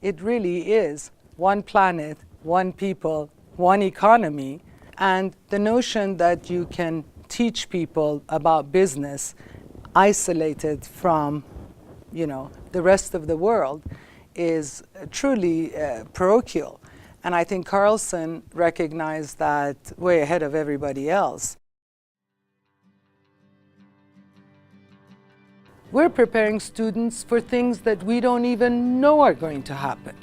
It really is one planet, one people, one economy, and the notion that you can teach people about business isolated from, the rest of the world is truly parochial. And I think Carlson recognized that way ahead of everybody else. We're preparing students for things that we don't even know are going to happen,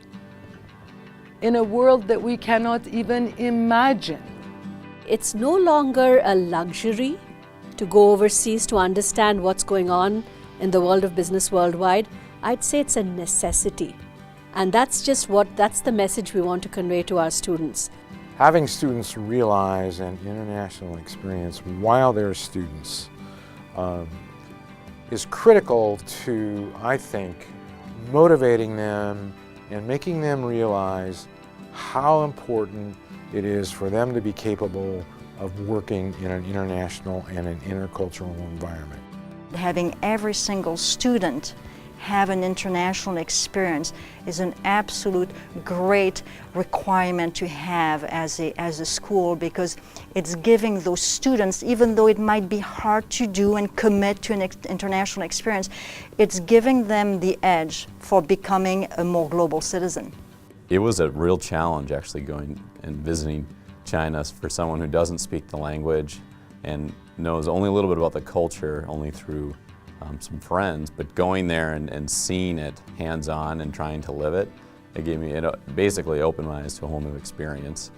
in a world that we cannot even imagine. It's no longer a luxury to go overseas to understand what's going on in the world of business worldwide. I'd say it's a necessity. And that's the message we want to convey to our students. Having students realize an international experience while they're students is critical to, I think, motivating them and making them realize how important it is for them to be capable of working in an international and an intercultural environment. Having every single student have an international experience is an absolute great requirement to have as a school, because it's giving those students, even though it might be hard to do and commit to an international experience, it's giving them the edge for becoming a more global citizen. It was a real challenge actually going and visiting China for someone who doesn't speak the language and knows only a little bit about the culture, only through some friends, but going there and seeing it hands-on and trying to live it, it basically opened my eyes to a whole new experience.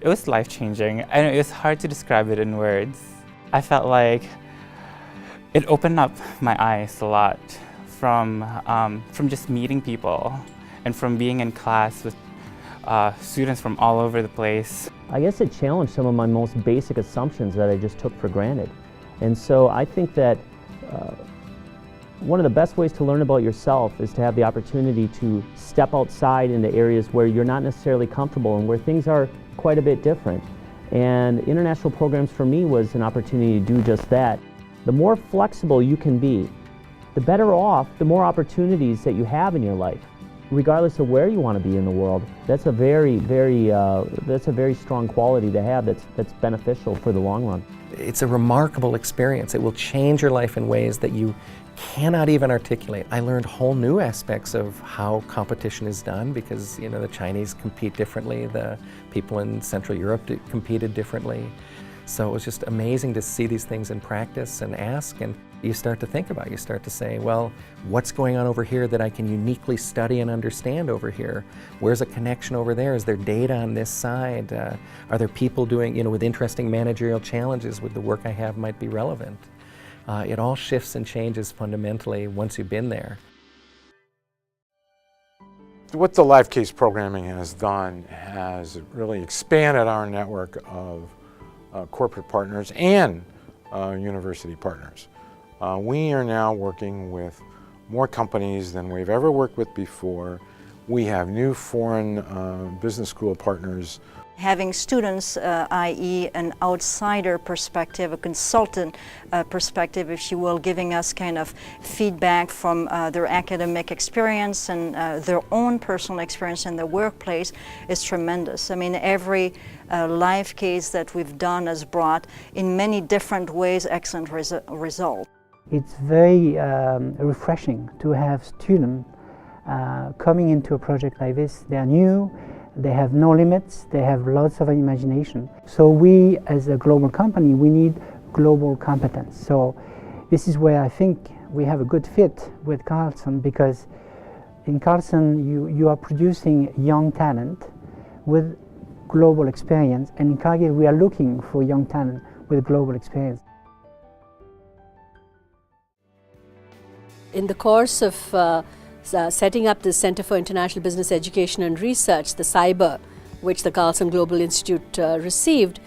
It was life-changing, and it was hard to describe it in words. I felt like it opened up my eyes a lot from just meeting people and from being in class with students from all over the place. I guess it challenged some of my most basic assumptions that I just took for granted. And so I think that one of the best ways to learn about yourself is to have the opportunity to step outside into areas where you're not necessarily comfortable and where things are quite a bit different. And international programs for me was an opportunity to do just that. The more flexible you can be, the better off, the more opportunities that you have in your life, regardless of where you want to be in the world. That's a very strong quality to have that's beneficial for the long run. It's a remarkable experience. It will change your life in ways that you cannot even articulate. I learned whole new aspects of how competition is done, because the Chinese compete differently, the people in Central Europe competed differently. So it was just amazing to see these things in practice and ask, and you start to think about it. You start to say, well, what's going on over here that I can uniquely study and understand over here? Where's a connection over there? Is there data on this side? Are there people doing, with interesting managerial challenges with the work I have might be relevant? It all shifts and changes fundamentally once you've been there. What the Live Case programming has done has really expanded our network of corporate partners and university partners. We are now working with more companies than we've ever worked with before. We have new foreign business school partners. Having students, i.e. an outsider perspective, a consultant perspective, if you will, giving us kind of feedback from their academic experience and their own personal experience in the workplace is tremendous. I mean, every live case that we've done has brought, in many different ways, excellent results. It's very refreshing to have students coming into a project like this. They are new, they have no limits, they have lots of imagination. So we, as a global company, we need global competence. So this is where I think we have a good fit with Carlson, because in Carlson you are producing young talent with global experience, and in Cargill we are looking for young talent with global experience. In the course of setting up the Center for International Business Education and Research, the CYBER, which the Carlson Global Institute received,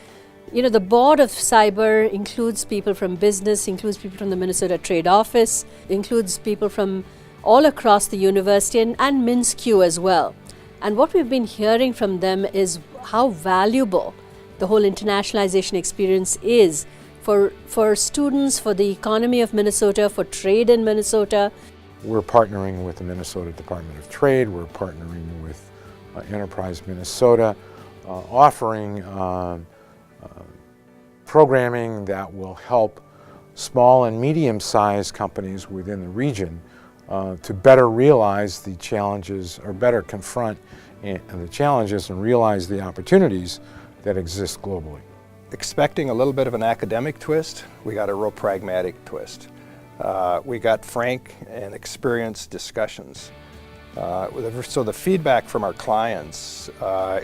the board of CYBER includes people from business, includes people from the Minnesota Trade Office, includes people from all across the university and MINSQ as well. And what we've been hearing from them is how valuable the whole internationalization experience is for students, for the economy of Minnesota, for trade in Minnesota. we're partnering with the Minnesota Department of Trade, we're partnering with Enterprise Minnesota, offering programming that will help small and medium-sized companies within the region to better realize the challenges, or better confront the challenges and realize the opportunities that exist globally. Expecting a little bit of an academic twist, we got a real pragmatic twist. We got frank and experienced discussions. So the feedback from our clients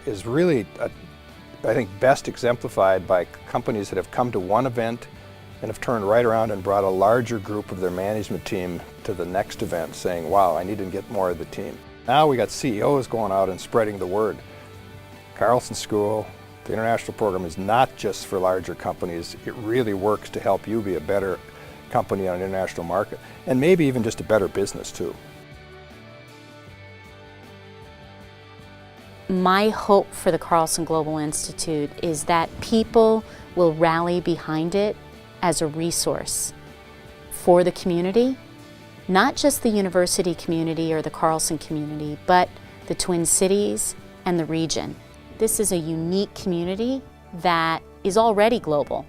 is really, I think, best exemplified by companies that have come to one event and have turned right around and brought a larger group of their management team to the next event, saying, wow, I need to get more of the team. Now we got CEOs going out and spreading the word. Carlson School, the international program, is not just for larger companies. It really works to help you be a better company on an international market, and maybe even just a better business too. My hope for the Carlson Global Institute is that people will rally behind it as a resource for the community, not just the university community or the Carlson community, but the Twin Cities and the region. This is a unique community that is already global.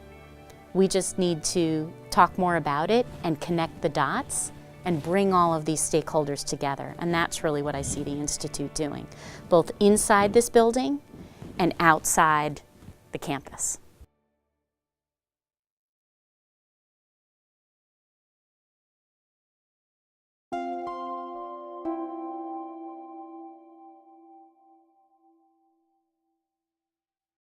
We just need to talk more about it and connect the dots and bring all of these stakeholders together. And that's really what I see the Institute doing, both inside this building and outside the campus.